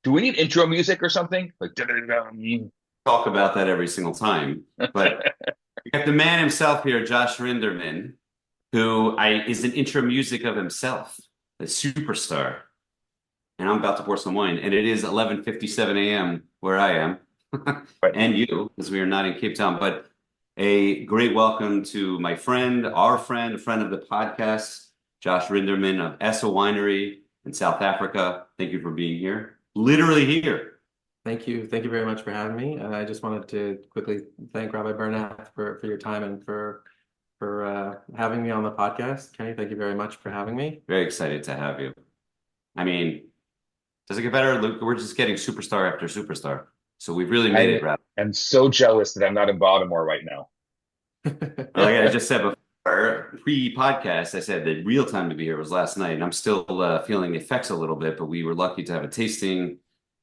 Do we need intro music or something? Like, dun-dun-dun. Talk about that every single time. But we got the man himself here, Josh Rynderman, is an intro music of himself, a superstar. And I'm about to pour some wine, and it is 11:57 a.m. where I am, Right. and you, because we are not in Cape Town. But a great welcome to my friend, our friend, a friend of the podcast, Josh Rynderman of Essa Winery in South Africa. Thank you for being here. Literally here. Thank you. Thank you very much for having me. I just wanted to quickly thank Rabbi Bernath for your time and for having me on the podcast. Kenny, thank you very much for having me. Very excited to have you. I mean, does it get better? Look, we're just getting superstar after superstar. So we've really made I it, Rob. am so jealous that I'm not in Baltimore right now. Like I just said before, pre-podcast, I said the real time to be here was last night, and I'm still feeling the effects a little bit, but we were lucky to have a tasting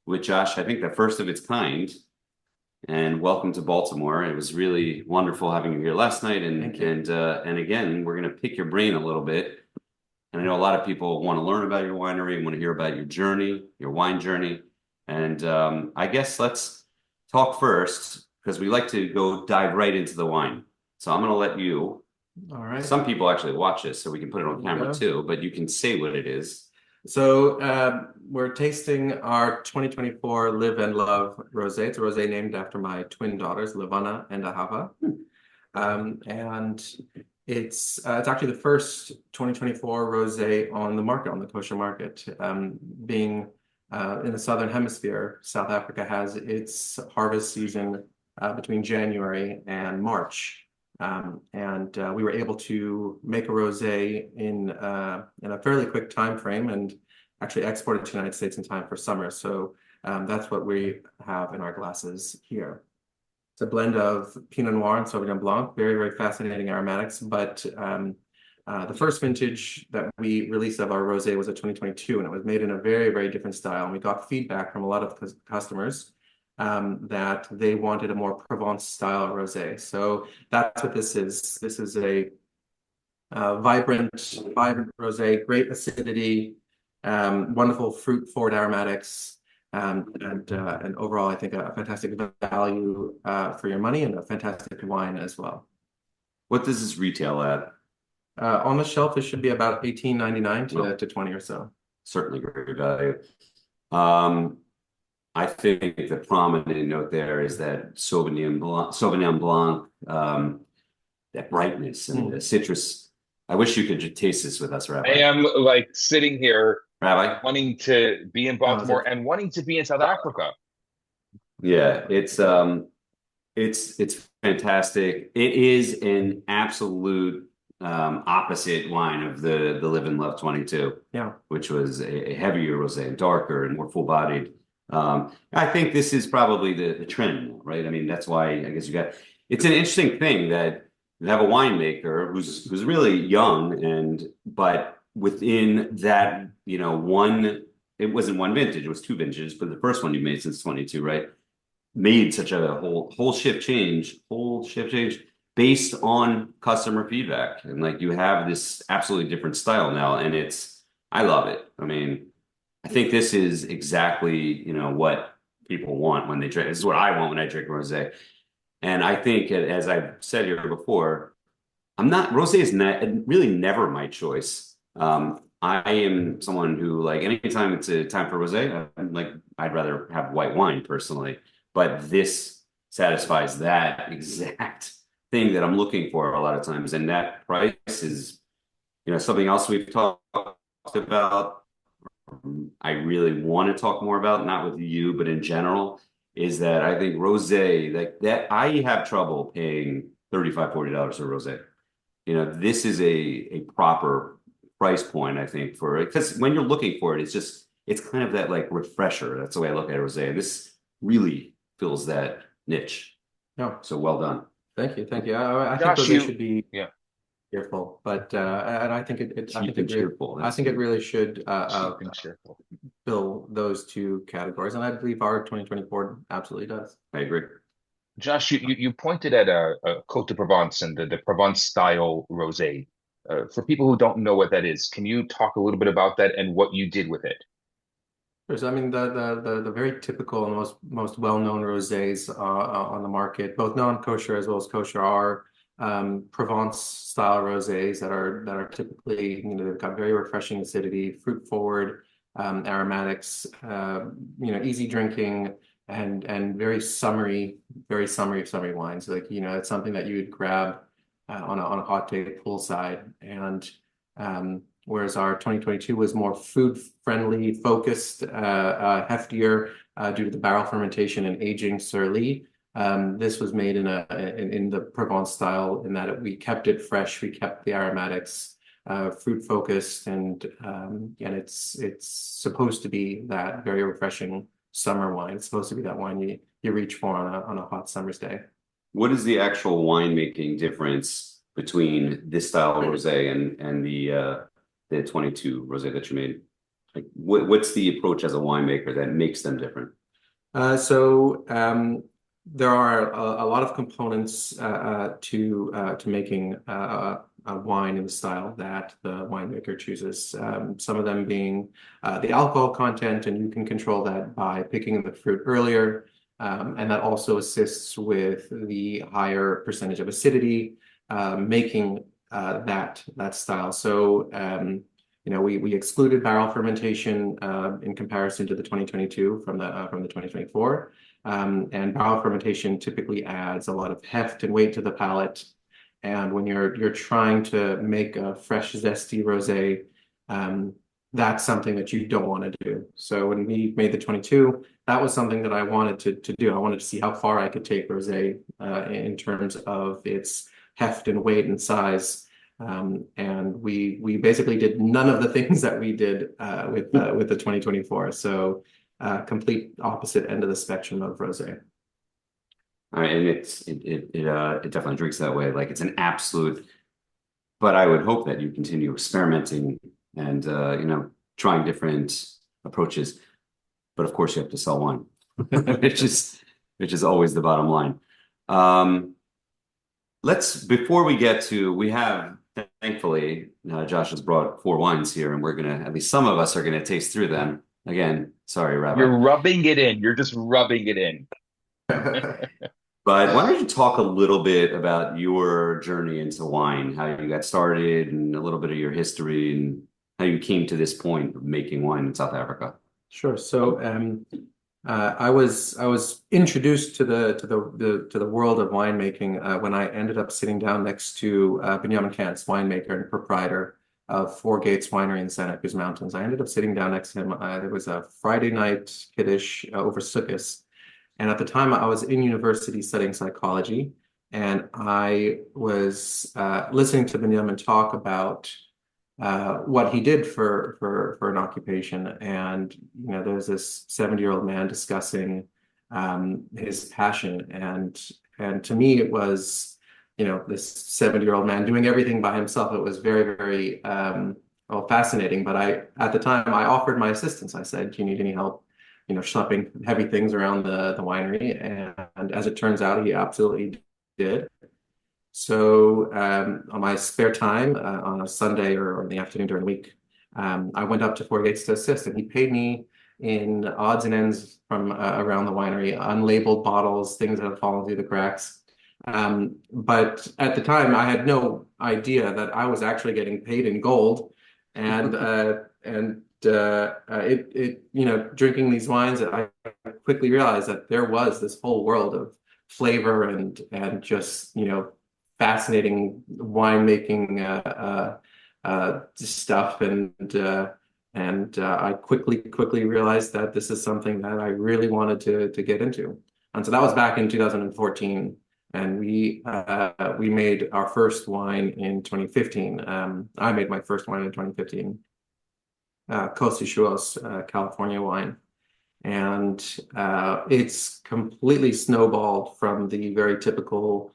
with Josh, I think the first of its kind. And welcome to Baltimore. It was really wonderful having you here last night, and again, we're going to pick your brain a little bit. And I know a lot of people want to learn about your winery and want to hear about your journey, your wine journey. And I guess let's talk first because we like to go dive right into the wine. So I'm going to let you. All right. Some people actually watch this, so we can put it on camera too, but you can say what it is. So we're tasting our 2024 Live and Love Rosé. It's a rosé named after my twin daughters, Levana and Ahava. And it's actually the first 2024 rosé on the market, on the kosher market. Being in the southern hemisphere, South Africa has its harvest season between January and March. We were able to make a rosé in a fairly quick time frame and actually export it to the United States in time for summer. So that's what we have in our glasses here. It's a blend of Pinot Noir and Sauvignon Blanc, very, very fascinating aromatics. But the first vintage that we released of our rosé was a 2022, and it was made in a very, very different style. And we got feedback from a lot of customers that they wanted a more Provence style rosé. So that's what this is. This is a vibrant rosé, great acidity, wonderful fruit forward aromatics, and overall, I think a fantastic value for your money and a fantastic wine as well. What does this retail at? On the shelf, it should be about $18.99 to $20 or so. Certainly great value. I think the prominent note there is that Sauvignon Blanc, that brightness and the citrus. I wish you could taste this with us, Rabbi. I am like sitting here, Rabbi, wanting to be in Baltimore and wanting to be in South Africa. Yeah, it's fantastic. It is an absolute opposite wine of the Live and Love 22, which was a heavier rosé and darker and more full-bodied. I think this is probably the trend, right? I mean, that's why I guess it's an interesting thing that you have a winemaker who's really young but within that, it wasn't one vintage, it was two vintages, but the first one you made since 22, right? Made such a whole shift change based on customer feedback. And like you have this absolutely different style now, and I love it. I mean, I think this is exactly, what people want when they drink. This is what I want when I drink rosé. And I think, as I've said here before, rosé is really never my choice. I am someone who, like, anytime it's a time for rosé, I'd rather have white wine personally. But this satisfies that exact thing that I'm looking for a lot of times. And that price is, something else we've talked about. I really want to talk more about, not with you, but in general, is that I think rosé, like that, I have trouble paying $35-40 for rosé. This is a proper price point, I think, for it. Because when you're looking for it, it's kind of that like refresher. That's the way I look at rosé. And this really fills that niche. Yeah. So well done. Thank you. Thank you. I think Josh, rosé should be yeah. Cheerful, but and I think cheerful. I think it really should fill those two categories, and I believe our 2024 absolutely does. I agree. Josh, you pointed at a Côte de Provence and the Provence style rosé. For people who don't know what that is, can you talk a little bit about that and what you did with it? I mean, the very typical and most well-known rosés on the market, both non-kosher as well as kosher, are Provence style rosés that are typically, they've got very refreshing acidity, fruit forward, aromatics, easy drinking, and very summery wines. Like, it's something that you would grab on a hot day poolside. And whereas our 2022 was more food-friendly, focused, heftier, due to the barrel fermentation and aging sur lie. This was made in the Provence style, in that we kept it fresh, we kept the aromatics fruit-focused, and it's supposed to be that very refreshing summer wine. It's supposed to be that wine you reach for on a hot summer's day. What is the actual winemaking difference between this style of rosé and the 22 rosé that you made? Like, what's the approach as a winemaker that makes them different? There are a lot of components to making a wine in the style that the winemaker chooses. Some of them being the alcohol content, and you can control that by picking the fruit earlier. And that also assists with the higher percentage of acidity, making that style. So, we excluded barrel fermentation in comparison to the 2022 from the 2024. And barrel fermentation typically adds a lot of heft and weight to the palate. And when you're trying to make a fresh, zesty rosé, that's something that you don't want to do. So when we made the 22, that was something that I wanted to do. I wanted to see how far I could take rosé in terms of its heft and weight and size. And we basically did none of the things that we did with the 2024. So complete opposite end of the spectrum of rosé. All right, and it definitely drinks that way. Like, it's an absolute. But I would hope that you continue experimenting and trying different approaches. But of course, you have to sell wine, which is always the bottom line. Before we get to, we have, thankfully, Josh has brought 4 wines here, and at least some of us are gonna taste through them. Again, sorry, Rabbi. You're rubbing it in. You're just rubbing it in. But why don't you talk a little bit about your journey into wine, how you got started, and a little bit of your history, and how you came to this point of making wine in South Africa? Sure. So I was introduced to the world of winemaking when I ended up sitting down next to Benyamin Cantz, winemaker and proprietor of Four Gates Winery in Santa Cruz Mountains. I ended up sitting down next to him. There was a Friday night kiddush over Sukkot. And at the time, I was in university studying psychology, and I was listening to Benyamin talk about what he did for an occupation. And there's this 70-year-old man discussing his passion, and to me, it was this 70-year-old man doing everything by himself. It was very, very fascinating. But at the time, I offered my assistance. I said, "Do you need any help schlepping heavy things around the winery?" And as it turns out, he absolutely did. So on my spare time, on a Sunday or in the afternoon during the week, I went up to Four Gates to assist, and he paid me in odds and ends from around the winery, unlabeled bottles, things that had fallen through the cracks. But at the time, I had no idea that I was actually getting paid in gold, and drinking these wines, I quickly realized that there was this whole world of flavor and just fascinating winemaking stuff, and I quickly realized that this is something that I really wanted to get into. And so that was back in 2014, and we made our first wine in 2015. I made my first wine in 2015. Kosher, California wine. And it's completely snowballed from the very typical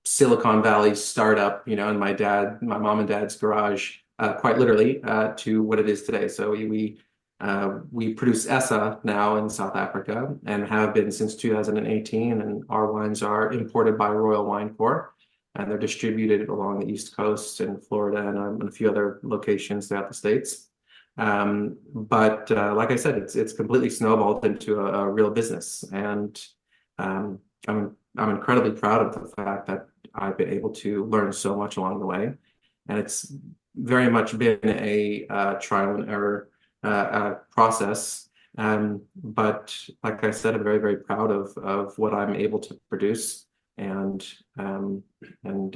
Silicon Valley startup, in my mom and dad's garage, quite literally, to what it is today. So we produce ESSA now in South Africa, and have been since 2018, and our wines are imported by Royal Wine Corp, and they're distributed along the East Coast and Florida and a few other locations throughout the States. But like I said, it's completely snowballed into a real business, and um, I'm incredibly proud of the fact that I've been able to learn so much along the way, and it's very much been a trial and error process. But like I said, I'm very, very proud of what I'm able to produce, and um, and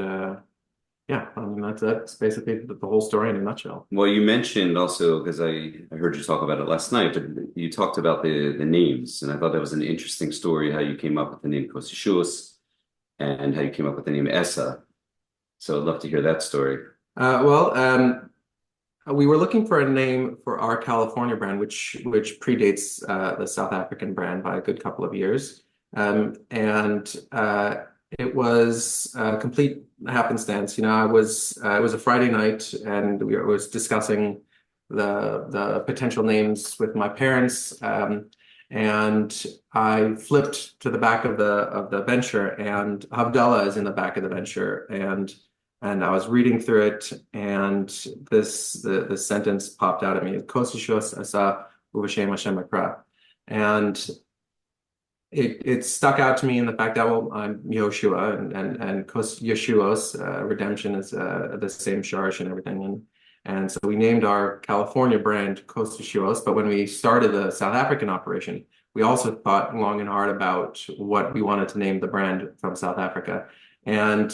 yeah, I mean that's basically the whole story in a nutshell. Well, you mentioned also, because I heard you talk about it last night, but you talked about the names, and I thought that was an interesting story, how you came up with the name kosher and how you came up with the name Essa. So I'd love to hear that story. We were looking for a name for our California brand, which predates the South African brand by a good couple of years, and it was a complete happenstance. You know, it was a Friday night, and we was discussing the potential names with my parents, and I flipped to the back of the venture, and Havdalah is in the back of the venture, and I was reading through it, and the sentence popped out at me: "Kosher asa uvashem Hashem akra," and it stuck out to me in the fact that, well, I'm Yoshua, and Yeshua's redemption is the same sharish and everything, and so we named our California brand Kos Yeshuos. But when we started the South African operation, we also thought long and hard about what we wanted to name the brand from South Africa. And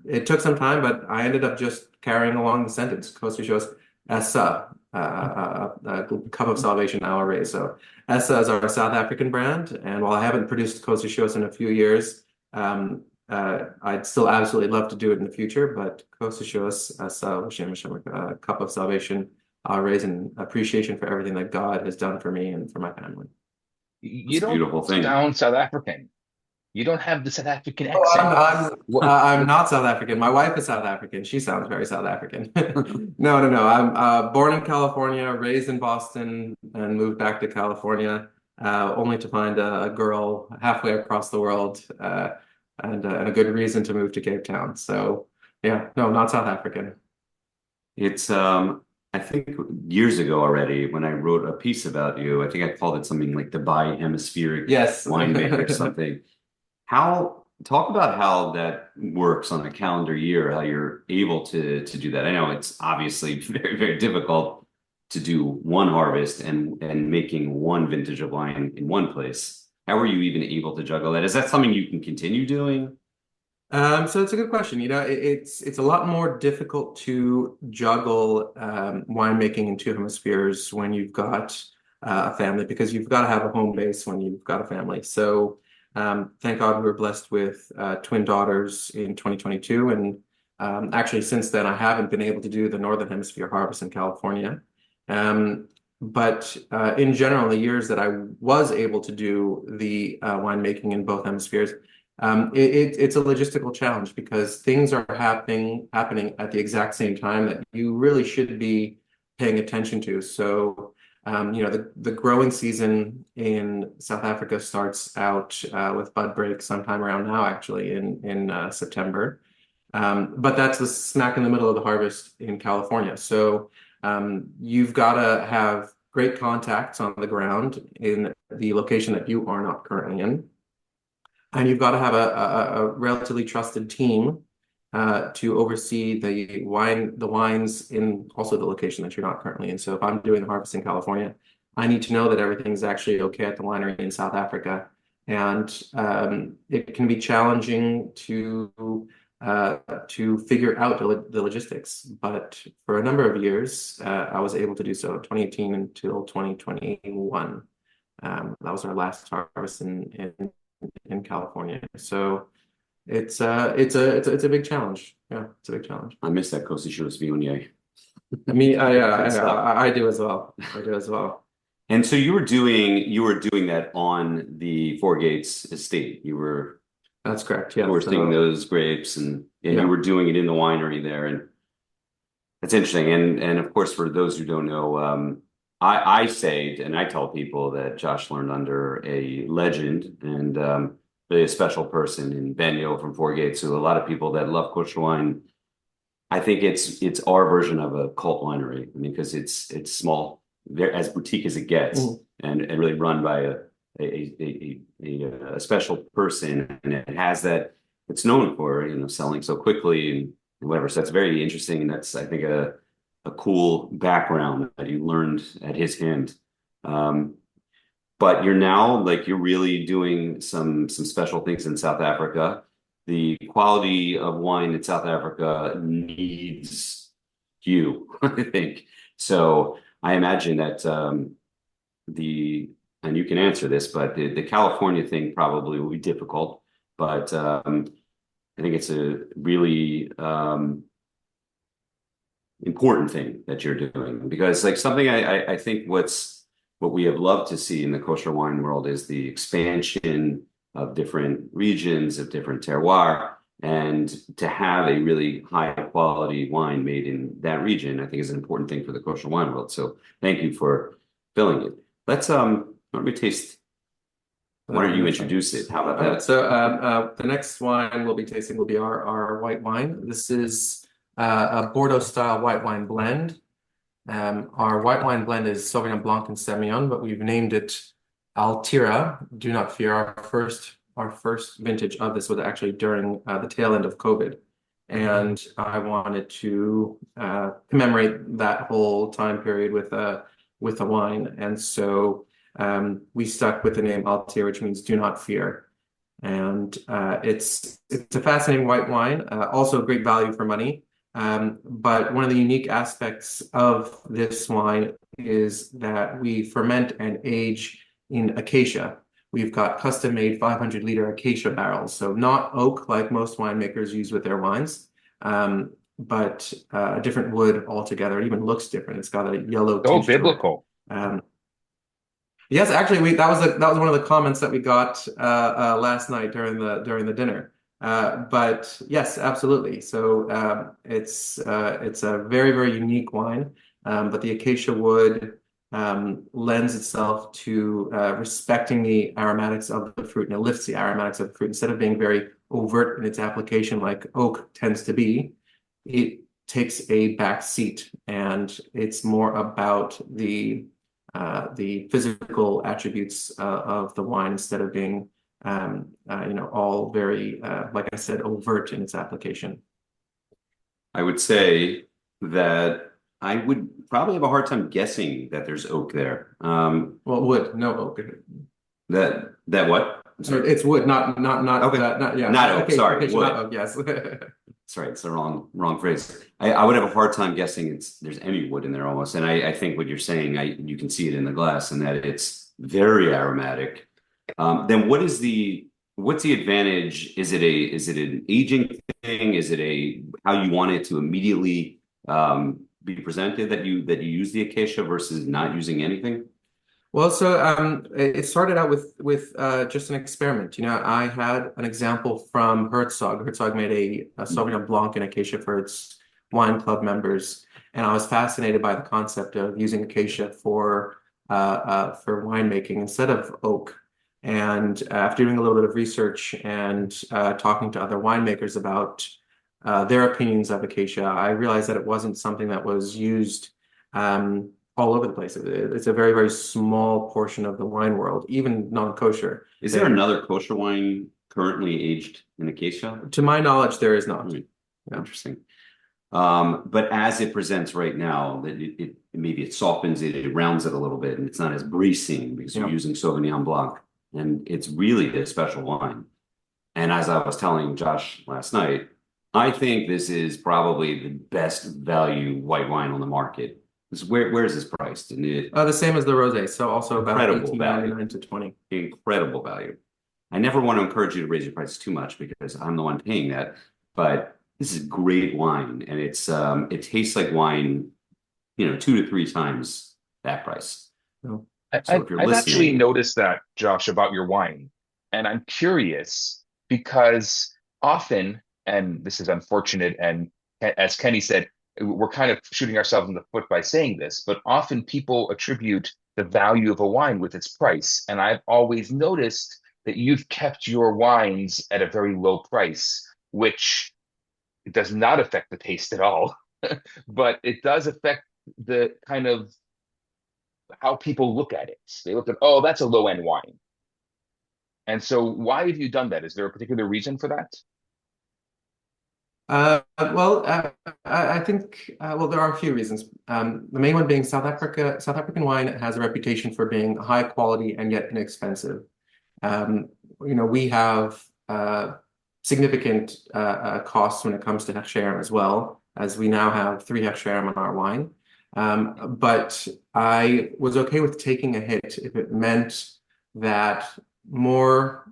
it took some time, but I ended up just carrying along the sentence, Kos Yeshuos Essa, a cup of salvation, Aarde. So Essa is our South African brand, and while I haven't produced kosher shows in a few years, I'd still absolutely love to do it in the future. But kosher shows, Essa, a cup of salvation, Aarde, and appreciation for everything that God has done for me and for my family. You It's a don't beautiful thing. sound South African. You don't have the South African Oh, accent. I'm not South African. My wife is South African. She sounds very South African. No, no, no. I'm born in California, raised in Boston, and moved back to California, only to find a girl halfway across the world, and a good reason to move to Cape Town. So, yeah, no, not South African. It's I think years ago already when I wrote a piece about you, I think I called it something like the bi-hemispheric Yes. winemaker or something. Talk about how that works on a calendar year, how you're able to do that. I know it's obviously very, very difficult to do one harvest and making one vintage of wine in one place. How are you even able to juggle that? Is that something you can continue doing? So it's a good question. You know, it's a lot more difficult to juggle winemaking in two hemispheres when you've got a family, because you've got to have a home base when you've got a family. So thank God we were blessed with twin daughters in 2022, and actually since then I haven't been able to do the Northern Hemisphere harvest in California. But in general, the years that I was able to do the winemaking in both hemispheres, it's a logistical challenge because things are happening at the exact same time that you really should be paying attention to. So, you know, the growing season in South Africa starts out with bud break sometime around now, actually in September. But that's the smack in the middle of the harvest in California. So you've got to have great contacts on the ground in the location that you are not currently in. And you've got to have a relatively trusted team to oversee the wines in also the location that you're not currently in. So if I'm doing the harvest in California, I need to know that everything's actually okay at the winery in South Africa. And it can be challenging to figure out the logistics. But for a number of years, I was able to do so, 2018 until 2021. That was our last harvest in California. So it's a big challenge. Yeah, it's a big challenge. I miss that kosher Sauvignon. I do as well. I do as well. And so you were doing that on the Four Gates estate. That's correct. Yeah. Sourcing those grapes and you were doing it in the winery there. And that's interesting. And of course, for those who don't know, I say, and I tell people that Josh learned under a legend and really a special person in Benyo from Four Gates, who a lot of people that love kosher wine, I think it's our version of a cult winery. I mean, because it's small, as boutique as it gets, and really run by a special person, and it has that it's known for, selling so quickly and whatever. So that's very interesting, and that's, I think, a cool background that you learned at his hand. But you're now, like, you're really doing some special things in South Africa. The quality of wine in South Africa needs you, I think. So I imagine that and you can answer this, but the California thing probably will be difficult. But I think it's a really important thing that you're doing, because, like, something I think what we have loved to see in the kosher wine world is the expansion of different regions, of different terroir, and to have a really high quality wine made in that region, I think, is an important thing for the kosher wine world. So thank you for filling it. Let's why don't we taste? Why don't you introduce it? How about that? So the next wine we'll be tasting will be our white wine. This is a Bordeaux style white wine blend. Our white wine blend is Sauvignon Blanc and Semillon, but we've named it Altira. Do not fear. Our first vintage of this was actually during the tail end of COVID, and I wanted to commemorate that whole time period with a wine, and so we stuck with the name Altira, which means do not fear. And it's a fascinating white wine, also great value for money. But one of the unique aspects of this wine is that we ferment and age in acacia. We've got custom-made 500-liter acacia barrels, so not oak like most winemakers use with their wines, but a different wood altogether. It even looks different. It's got a yellow tint. Oh, biblical. Yes, actually, that was one of the comments that we got last night during the dinner. But yes, absolutely. So it's a very, very unique wine. But the acacia wood lends itself to respecting the aromatics of the fruit, and it lifts the aromatics of the fruit instead of being very overt in its application like oak tends to be. It takes a back seat, and it's more about the physical attributes of the wine instead of being all very, like I said, overt in its application. I would say that I would probably have a hard time guessing that there's oak there. Well, wood, no oak. That what? It's wood, not okay. Not oak. Okay, sorry, wood. Not oak, yes. Sorry, it's the wrong phrase. I would have a hard time guessing there's any wood in there almost. And I think what you're saying, you can see it in the glass, and that it's very aromatic. Then what's the advantage? Is it an aging thing? Is it how you want it to immediately be presented, that you use the acacia versus not using anything? Well, so it started out with just an experiment. I had an example from Herzog. Herzog made a Sauvignon Blanc in acacia for its wine club members, and I was fascinated by the concept of using acacia for winemaking instead of oak. And after doing a little bit of research and talking to other winemakers about their opinions of acacia, I realized that it wasn't something that was used all over the place. It's a very, very small portion of the wine world, even non-kosher. Is there another kosher wine currently aged in acacia? To my knowledge, there is not. Yeah. Interesting. But as it presents right now, that maybe it softens it, it rounds it a little bit, and it's not as bracing because you're using Sauvignon Blanc, and it's really a special wine. And as I was telling Josh last night, I think this is probably the best value white wine on the market. Where is this priced? The same as the rosé, so also about $18.99 to $20. Incredible value. I never want to encourage you to raise your prices too much because I'm the one paying that, but this is great wine, and it tastes like wine, 2 to 3 times that price. Oh. So I've actually noticed that, Josh, about your wine, and I'm curious because often, and this is unfortunate, and as Kenny said, we're kind of shooting ourselves in the foot by saying this, but often people attribute the value of a wine with its price. And I've always noticed that you've kept your wines at a very low price, which it does not affect the taste at all, but it does affect the kind of how people look at it. They look at, oh, that's a low end wine. And so, why have you done that? Is there a particular reason for that? Well, I think well, there are a few reasons. The main one being South Africa. South African wine has a reputation for being high quality and yet inexpensive. We have significant costs when it comes to hechsherim as well, as we now have 3 hechsherim on our wine. But I was okay with taking a hit if it meant that more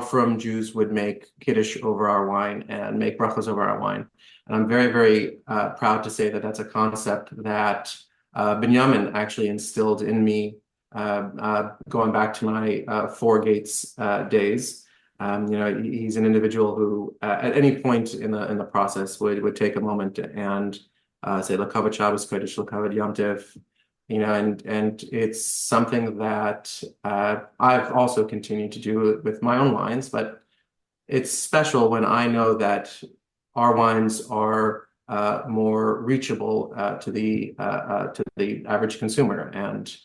from Jews would make kiddush over our wine and make brachos over our wine. And I'm very, very proud to say that that's a concept that Benyamin actually instilled in me going back to my Four Gates days. He's an individual who, at any point in the process, would take a moment and say "L'kavod Shabbos Kodesh, L'kavod Yom Tov," and it's something that I've also continued to do with my own wines. But it's special when I know that our wines are more reachable to the average consumer, and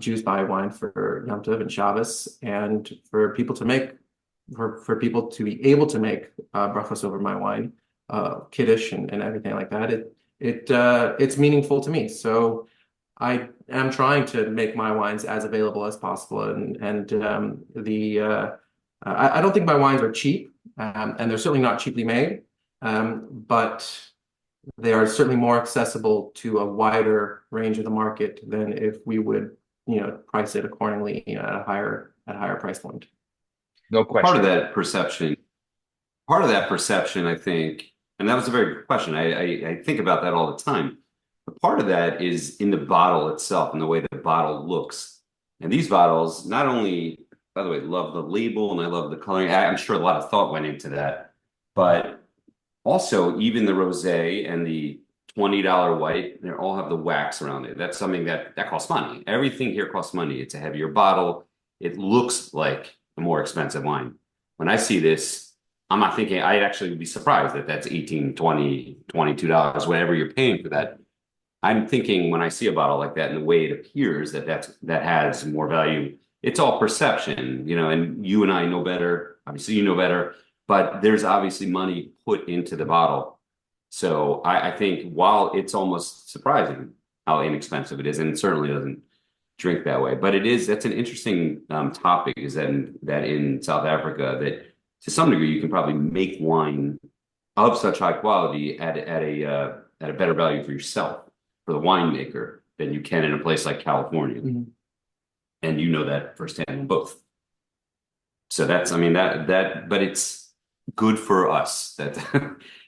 Jews buy wine for Yom Tov and Shabbos, and for people to be able to make brachos over my wine, kiddush and everything like that. It's meaningful to me. So I am trying to make my wines as available as possible, and I don't think my wines are cheap, and they're certainly not cheaply made, but they are certainly more accessible to a wider range of the market than if we would, price it accordingly, at a higher price point. No question. Part of that perception, I think, and that was a very good question. I think about that all the time. But part of that is in the bottle itself and the way the bottle looks. And these bottles, not only, by the way, love the label and I love the coloring. I'm sure a lot of thought went into that. But also, even the rosé and the $20 white, they all have the wax around it. That's something that costs money. Everything here costs money. It's a heavier bottle. It looks like a more expensive wine. When I see this, I'm not thinking, I'd actually be surprised that that's $18, $20, $22, whatever you're paying for that. I'm thinking when I see a bottle like that and the way it appears that has more value, it's all perception, and you and I know better. Obviously, you know better, but there's obviously money put into the bottle. So I think while it's almost surprising how inexpensive it is, and it certainly doesn't drink that way, but that's an interesting topic, is that in South Africa, that to some degree you can probably make wine of such high quality at a better value for yourself, for the winemaker, than you can in a place like California. Mm-hmm. And you know that firsthand in both. So but it's good for us that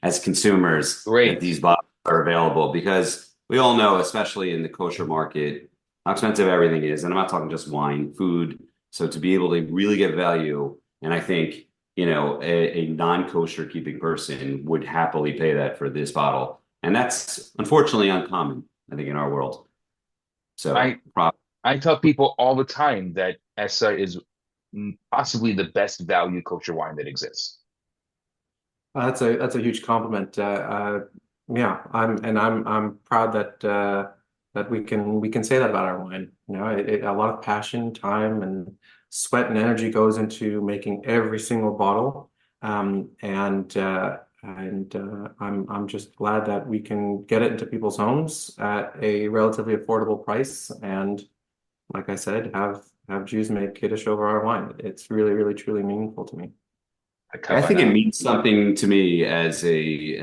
as consumers, that these bottles are available, because we all know, especially in the kosher market, how expensive everything is. And I'm not talking just wine, food. So to be able to really get value, and I think, a non-kosher keeping person would happily pay that for this bottle. And that's unfortunately uncommon, I think, in our world. So I tell people all the time that Essa is possibly the best value kosher wine that exists. That's a huge compliment. Yeah, I'm proud that we can say that about our wine. A lot of passion, time, and sweat and energy goes into making every single bottle. And I'm just glad that we can get it into people's homes at a relatively affordable price. And like I said, have Jews make kiddush over our wine. It's really, really, truly meaningful to me. I think it means something to me as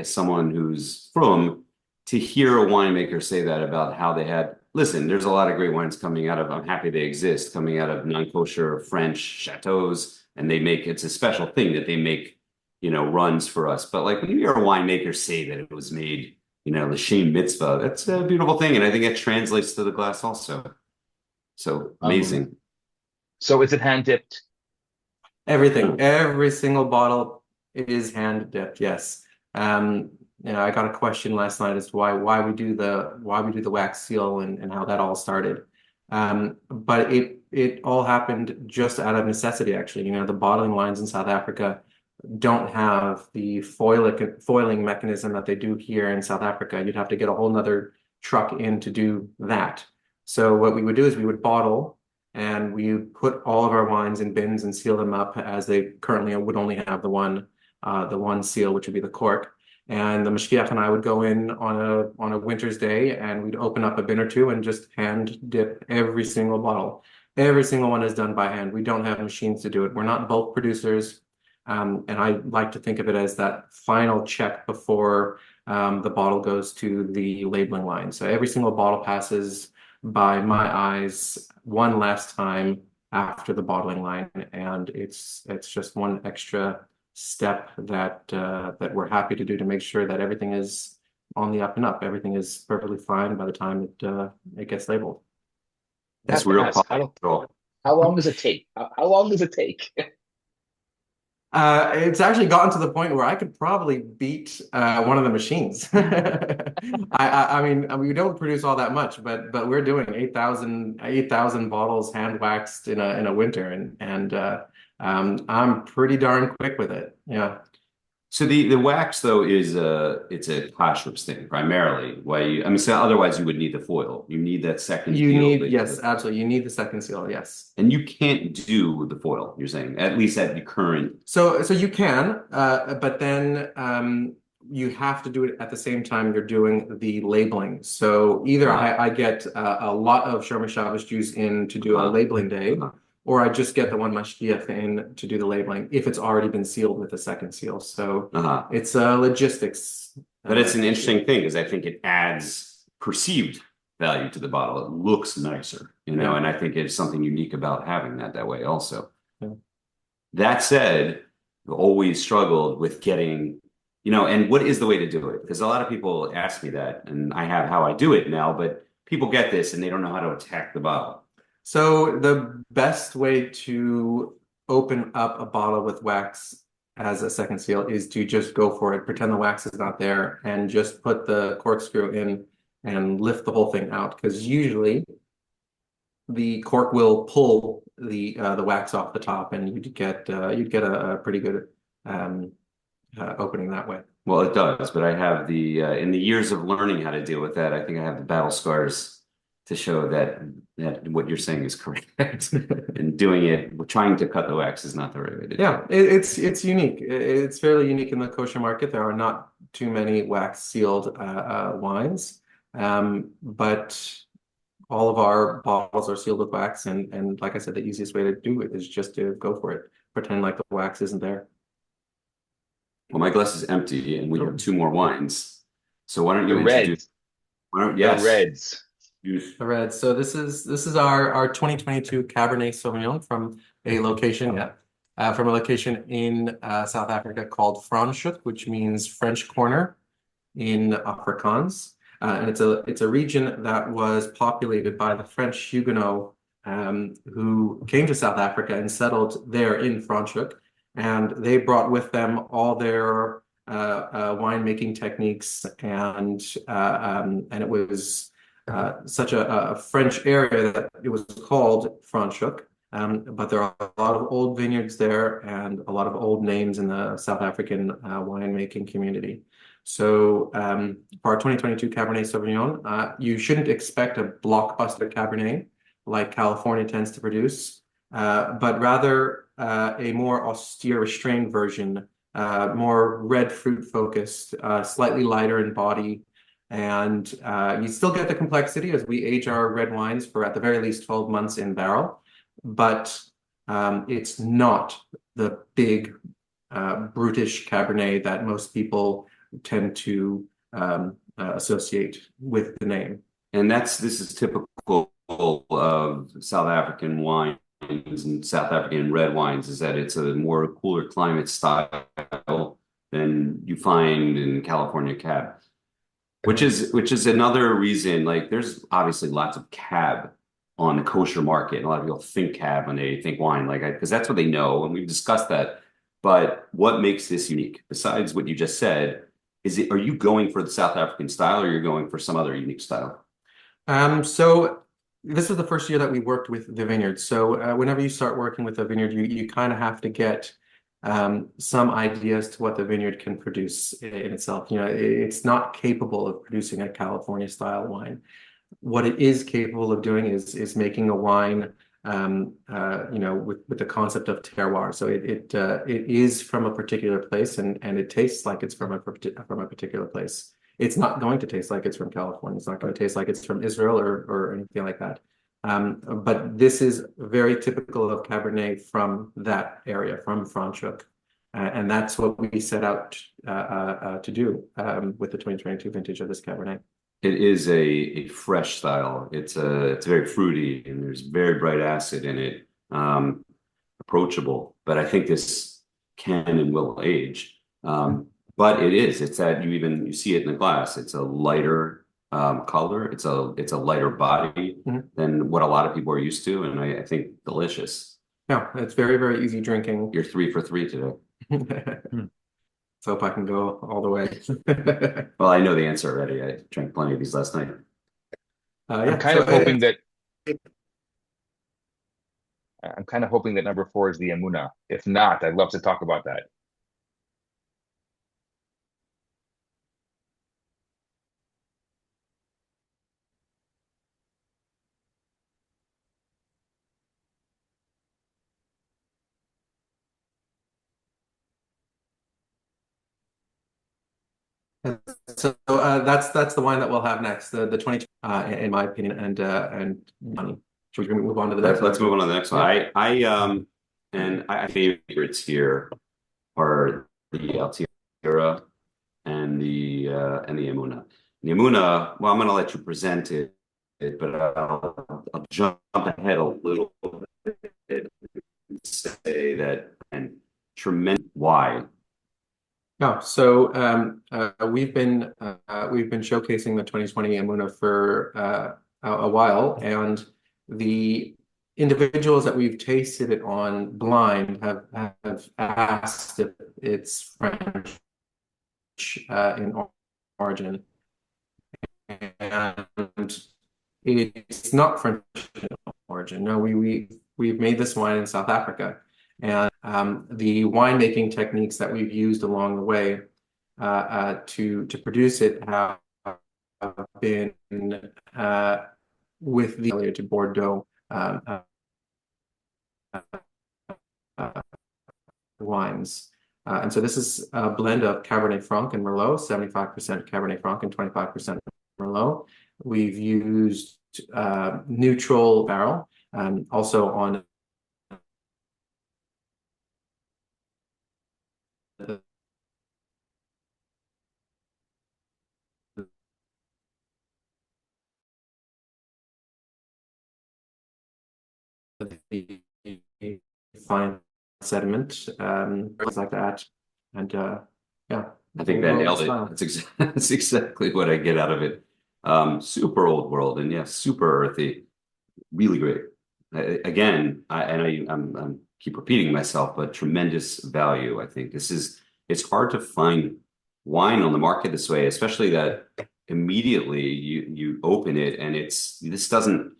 someone who's from, to hear a winemaker say that about how they had. Listen, there's a lot of great wines coming out of, I'm happy they exist, coming out of non-kosher French chateaus, and it's a special thing that they make, runs for us. But like when you hear a winemaker say that it was made, l'shem mitzvah, that's a beautiful thing. And I think it translates to the glass also. So amazing. So is it hand dipped? Everything, every single bottle is hand dipped. Yes. I got a question last night as to why we do the wax seal and how that all started. But it all happened just out of necessity, actually. The bottling lines in South Africa don't have the foiling mechanism that they do here in South Africa. You'd have to get a whole nother truck in to do that. So what we would do is we would bottle, and we put all of our wines in bins and seal them up, as they currently would only have the one seal, which would be the cork. And the mashgiach and I would go in on a winter's day, and we'd open up a bin or two and just hand dip every single bottle. Every single one is done by hand. We don't have machines to do it. We're not bulk producers. And I like to think of it as that final check before the bottle goes to the labeling line. So every single bottle passes by my eyes one last time after the bottling line, and it's just one extra step that we're happy to do to make sure that everything is on the up and up. Everything is perfectly fine by the time it gets labeled. That's real. How long does it take? How long does it take? It's actually gotten to the point where I could probably beat one of the machines. I mean, we don't produce all that much, but we're doing 8,000 bottles hand waxed in a winter, and I'm pretty darn quick with it. Yeah. So the wax though it's a kosher thing primarily. So otherwise you would need the foil. You need that second seal. Yes, absolutely. You need the second seal, yes. And you can't do the foil, you're saying, at least at the current. So you can, but then you have to do it at the same time you're doing the labeling. So either I get a lot of Shomer Shabbos juice in to do a labeling day, or I just get the one mashgiach in to do the labeling if it's already been sealed with a second seal. So it's logistics. But it's an interesting thing, because I think it adds perceived value to the bottle. It looks nicer, and I think it's something unique about having that way also. Yeah. That said, I've always struggled with getting, and what is the way to do it? Because a lot of people ask me that, and I have how I do it now, but people get this and they don't know how to attack the bottle. So the best way to open up a bottle with wax as a second seal is to just go for it, pretend the wax is not there, and just put the corkscrew in and lift the whole thing out. Because usually the cork will pull the wax off the top, and you'd get a pretty good opening that way. Well, it does, but I have in the years of learning how to deal with that, I think I have the battle scars to show that what you're saying is correct. And trying to cut the wax is not the right way to do it. It's unique. It's fairly unique in the kosher market. There are not too many wax sealed wines, but all of our bottles are sealed with wax. And like I said, the easiest way to do it is just to go for it. Pretend like the wax isn't there. Well, my glass is empty, and we have two more wines. So why don't you introduce? Yes. The reds. The reds. So this is our 2022 Cabernet Sauvignon from a location in South Africa called Franschook, which means French corner in Afrikaans. And it's a region that was populated by the French Huguenots who came to South Africa and settled there in Franschook, and they brought with them all their winemaking techniques, and it was such a French area that it was called Franschook. But there are a lot of old vineyards there and a lot of old names in the South African winemaking community. So for our 2022 Cabernet Sauvignon, you shouldn't expect a blockbuster Cabernet like California tends to produce, but rather a more austere, restrained version, more red fruit focused, slightly lighter in body. And you still get the complexity as we age our red wines for at the very least 12 months in barrel, but it's not the big brutish Cabernet that most people tend to associate with the name. And this is typical of South African wines and South African red wines, is that it's a more cooler climate style than you find in California Cab. Which is another reason, like there's obviously lots of cab on the kosher market. And a lot of people think cab when they think wine, because that's what they know, and we've discussed that. But what makes this unique, besides what you just said, are you going for the South African style, or you're going for some other unique style? So this was the first year that we worked with the vineyard. So whenever you start working with a vineyard, you kind of have to get some idea as to what the vineyard can produce in itself. It's not capable of producing a California style wine. What it is capable of doing is making a wine, with the concept of terroir. So it is from a particular place, and it tastes like it's from a particular place. It's not going to taste like it's from California. It's not going to taste like it's from Israel or anything like that. But this is very typical of Cabernet from that area, from Franschook. And that's what we set out to do with the 2022 vintage of this Cabernet. It is a fresh style. It's very fruity, and there's very bright acid in it. Approachable, but I think this can and will age. But it's that you see it in the glass. It's a lighter color. It's a lighter body than what a lot of people are used to, and I think delicious. Yeah, it's very, very easy drinking. You're 3 for 3 today. So hope I can go all the way. Well, I know the answer already. I drank plenty of these last night. I'm kind of hoping that number 4 is the Emunah. If not, I'd love to talk about that. So that's the wine that we'll have next, the 20, in my opinion, and money. Should we move on to the next? Let's move on to the next one. I favorites here are the Altira and the Emunah. The Emunah, well, I'm going to let you present it, but I'll jump ahead a little bit and say that and tremendous why. No, so we've been showcasing the 2020 Emunah for a while, and the individuals that we've tasted it on blind have asked if it's French in origin, and it's not French in origin. No, we've made this wine in South Africa. And the winemaking techniques that we've used along the way to produce it have been with the to Bordeaux wines. And so this is a blend of Cabernet Franc and Merlot, 75% Cabernet Franc and 25% Merlot. We've used neutral barrel, also on the fine sediment, things like that. And yeah. I think that nailed it. That's exactly what I get out of it. Super old world, and yeah, super earthy. Really great. I'm keep repeating myself, but tremendous value. I think it's hard to find wine on the market this way, especially that immediately you open it and this doesn't.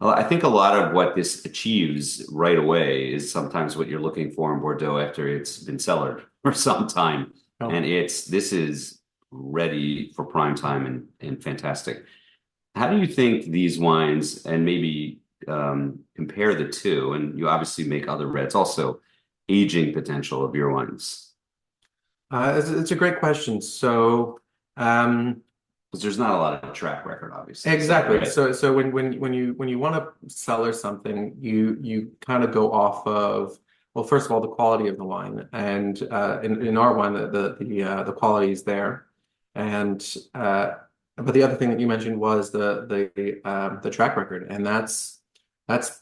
Well, I think a lot of what this achieves right away is sometimes what you're looking for in Bordeaux after it's been cellared for some time. Oh. And this is ready for prime time and fantastic. How do you think these wines, and maybe compare the two, and you obviously make other reds also, aging potential of your wines? It's a great question. So, because there's not a lot of track record, obviously. Exactly. Right? So when you want to cellar something, you kind of go off of, well, first of all, the quality of the wine, and in our wine, the quality is there, and but the other thing that you mentioned was the track record, and that's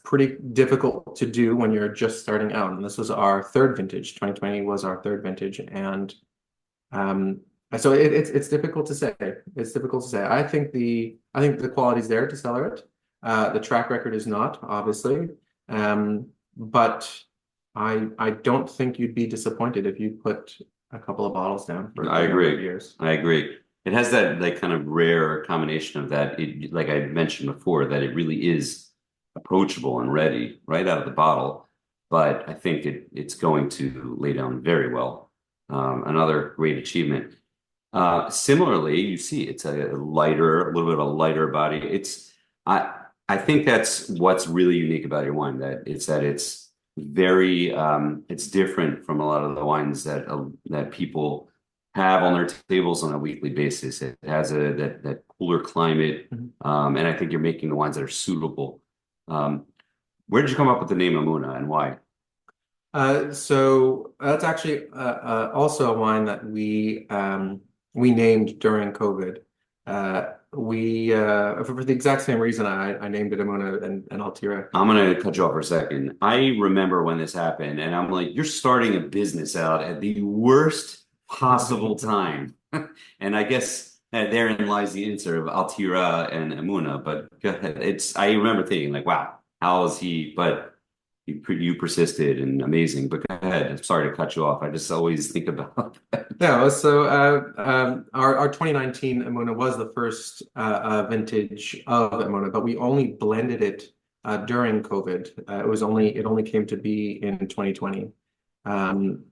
pretty difficult to do when you're just starting out. And this was our third vintage. 2020 was our third vintage, and so it's difficult to say. It's difficult to say. I think the quality is there to cellar it. The track record is not, obviously, but I don't think you'd be disappointed if you put a couple of bottles down for I agree. Years. I agree. It has that like kind of rare combination of that. Like I mentioned before, that it really is approachable and ready right out of the bottle. but I think it's going to lay down very well. Another great achievement. Similarly, you see it's a little bit of a lighter body. I think that's what's really unique about your wine, that it's very it's different from a lot of the wines that people have on their tables on a weekly basis. It has that cooler climate, and I think you're making the wines that are suitable. Where did you come up with the name Emunah and why? So that's actually also a wine that we named during COVID. For the exact same reason I named it Emunah and Altira. I'm going to cut you off for a second. I remember when this happened, and I'm like, you're starting a business out at the worst possible time. And I guess therein lies the answer of Altira and Emunah. But go ahead. I remember thinking, like, wow, how is he? But you persisted and amazing. But go ahead. I'm sorry to cut you off. I just always think about that. Yeah, so our 2019 Emunah was the first vintage of Emunah, but we only blended it during COVID. It only came to be in 2020, and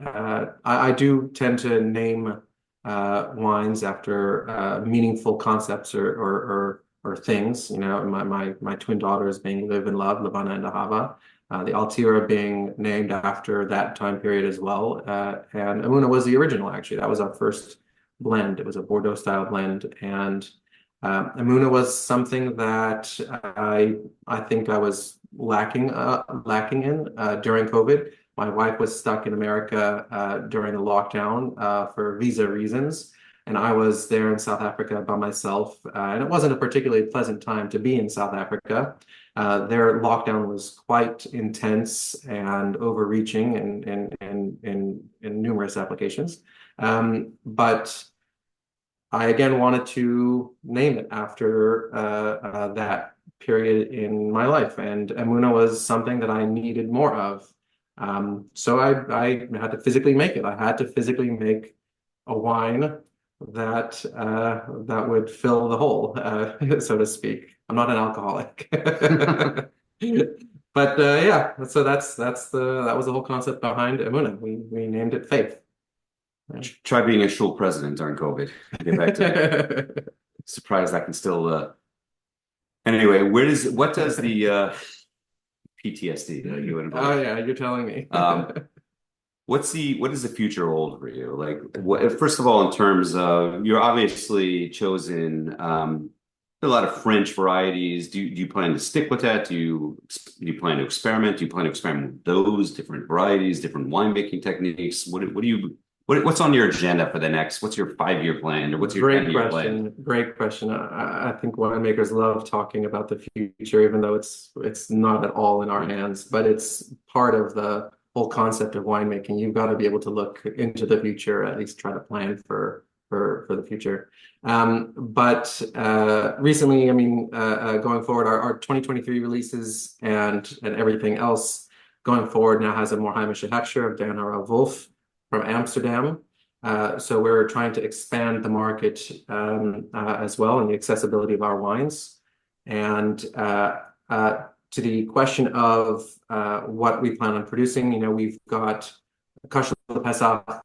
I do tend to name wines after meaningful concepts or things. You know, my twin daughters being Live and Love, Levana and Ahava. The Altira being named after that time period as well. And Emunah was the original, actually. That was our first blend. It was a Bordeaux style blend. And Emunah was something that I think I was lacking in during COVID. My wife was stuck in America during the lockdown for visa reasons. And I was there in South Africa by myself. And it wasn't a particularly pleasant time to be in South Africa. Their lockdown was quite intense and overreaching in numerous applications. But I again wanted to name it after that period in my life. And Emunah was something that I needed more of. So I had to physically make it. I had to physically make a wine that would fill the hole, so to speak. I'm not an alcoholic. But yeah, so that was the whole concept behind Emunah. We named it Faith. Try being a shul president during COVID. Get back to that. Surprised I can still anyway, what does the PTSD that you involved? Oh yeah, you're telling me. What does the future hold for you? Like, first of all, in terms of you're obviously chosen a lot of French varieties. Do you plan to stick with that? Do you plan to experiment? Do you plan to experiment with those different varieties, different winemaking techniques? What's on your agenda for the next? What's your 5-year plan, or what's your 10-year plan? Great question. I think winemakers love talking about the future, even though it's not at all in our hands. But it's part of the whole concept of winemaking. You've got to be able to look into the future, at least try to plan for the future. But recently, I mean, going forward, our 2023 releases and everything else going forward now has a more Heimische texture of Dan Wolf from Amsterdam. So we're trying to expand the market as well, and the accessibility of our wines. And to the question of what we plan on producing, you know, we've got kosher Pesach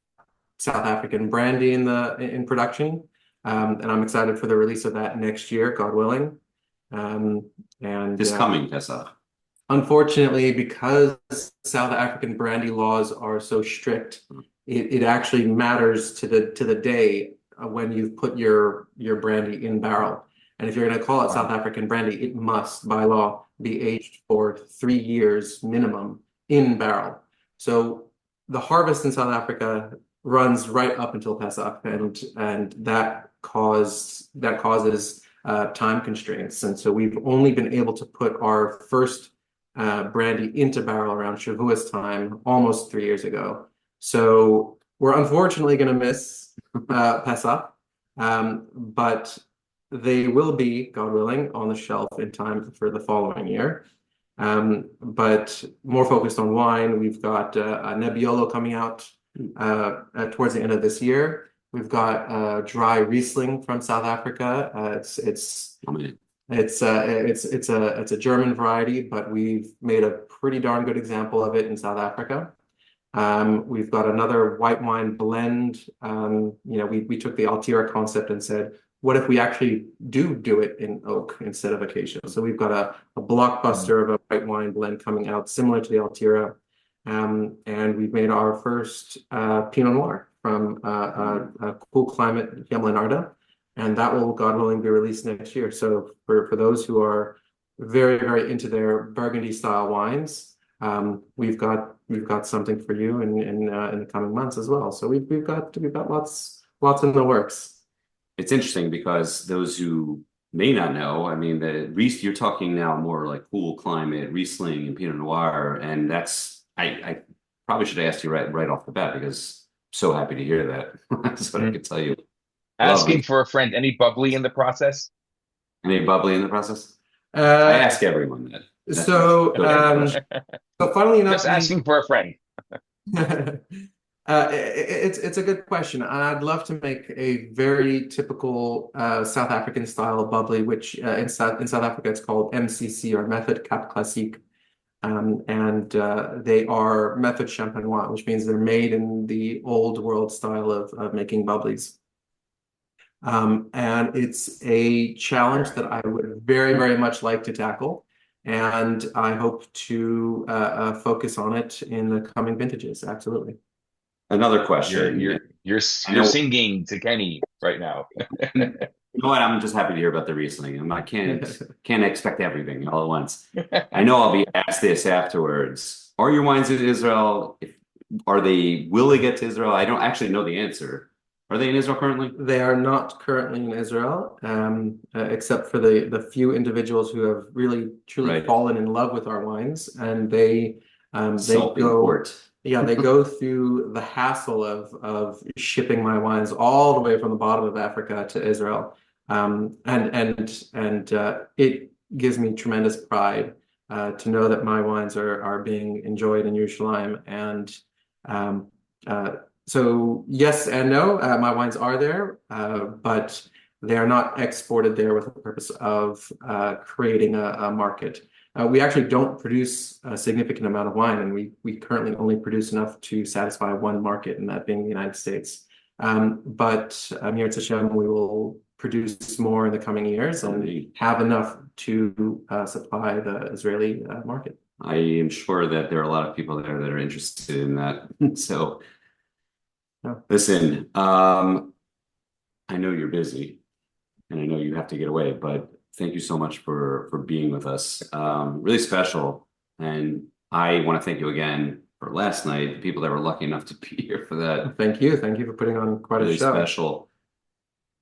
South African brandy in production, and I'm excited for the release of that next year, God willing. And this coming Pesach. Unfortunately, because South African brandy laws are so strict, it actually matters to the day when you've put your brandy in barrel. And if you're going to call it South African brandy, it must, by law, be aged for 3 years minimum in barrel. So the harvest in South Africa runs right up until Pesach, and that causes time constraints. And so we've only been able to put our first brandy into barrel around Shavuos time, almost 3 years ago. So we're unfortunately going to miss Pesach, but they will be, God willing, on the shelf in time for the following year. But more focused on wine, we've got a Nebbiolo coming out towards the end of this year. We've got dry Riesling from South Africa. It's It's a German variety, but we've made a pretty darn good example of it in South Africa. We've got another white wine blend. We took the Altira concept and said, what if we actually do it in oak instead of acacia? So we've got a blockbuster of a white wine blend coming out similar to the Altira. And we've made our first Pinot Noir from a cool climate, Hemel and Aarde. And that will, God willing, be released next year. So for those who are very, very into their Burgundy style wines, we've got something for you in the coming months as well. So we've got lots in the works. It's interesting because those who may not know, I mean, you're talking now more like cool climate, Riesling and Pinot Noir, and I probably should have asked you right off the bat because I'm so happy to hear that. That's what I could tell you. Asking for a friend, any bubbly in the process? Any bubbly in the process? I ask everyone that. So funnily enough, Just asking for a friend. It's a good question. I'd love to make a very typical South African style of bubbly, which in South Africa it's called MCC or Method Cap Classique. And they are method champenois, which means they're made in the old world style of making bubblies. And it's a challenge that I would very, very much like to tackle. And I hope to focus on it in the coming vintages. Absolutely. Another question. You're singing to Kenny right now. You know what? I'm just happy to hear about the Riesling. I can't expect everything all at once. I know I'll be asked this afterwards. Are your wines in Israel? Will they get to Israel? I don't actually know the answer. Are they in Israel currently? They are not currently in Israel, except for the few individuals who have really truly fallen in love with our wines, and they go. Yeah, they go through the hassle of shipping my wines all the way from the bottom of Africa to Israel, and it gives me tremendous pride to know that my wines are being enjoyed in Yerushalayim. And so yes and no, my wines are there, but they are not exported there with the purpose of creating a market. We actually don't produce a significant amount of wine, and we currently only produce enough to satisfy one market, and that being the United States. But here at Hashem, we will produce more in the coming years and have enough to supply the Israeli market. I am sure that there are a lot of people there that are interested in that. So, listen, I know you're busy, and I know you have to get away, but thank you so much for being with us. Really special. And I want to thank you again for last night, the people that were lucky enough to be here for that. Thank you. Thank you for putting on quite a show. Special.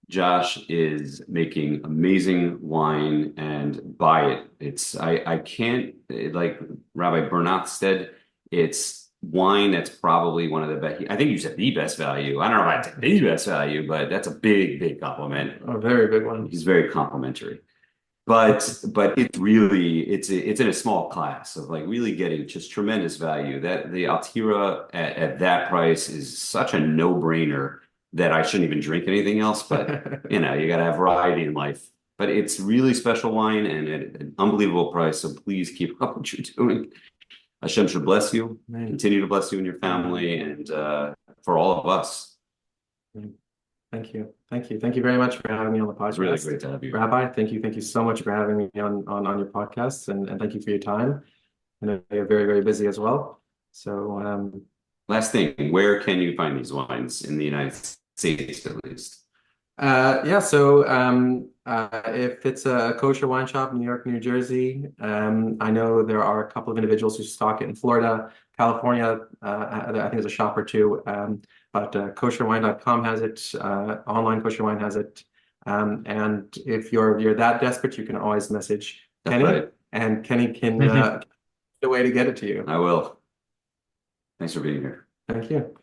Josh is making amazing wine, and buy it. I can't, like Rabbi Bernath said, it's wine that's probably one of the best. I think you said the best value. I don't know if I said the best value, but that's a big compliment. A very big one. He's very complimentary. But it's in a small class of like really getting just tremendous value. That the Altira at that price is such a no-brainer that I shouldn't even drink anything else. But you got to have variety in life. But it's really special wine and at an unbelievable price. So please keep up what you're doing. Hashem should bless you, continue to bless you and your family, and for all of us. Thank you. Thank you very much for having me on the podcast. It's really great to have you. Rabbi, thank you so much for having me on your podcast, and thank you for your time. I know you're very, very busy as well. So last thing, where can you find these wines in the United States at least? So if it's a kosher wine shop in New York, New Jersey, I know there are a couple of individuals who stock it in Florida, California. I think there's a shop or two. But kosherwine.com has it. Online Kosher Wine has it. And if you're that desperate, you can always message Kenny, and Kenny can find a way to get it to you. I will. Thanks for being here. Thank you.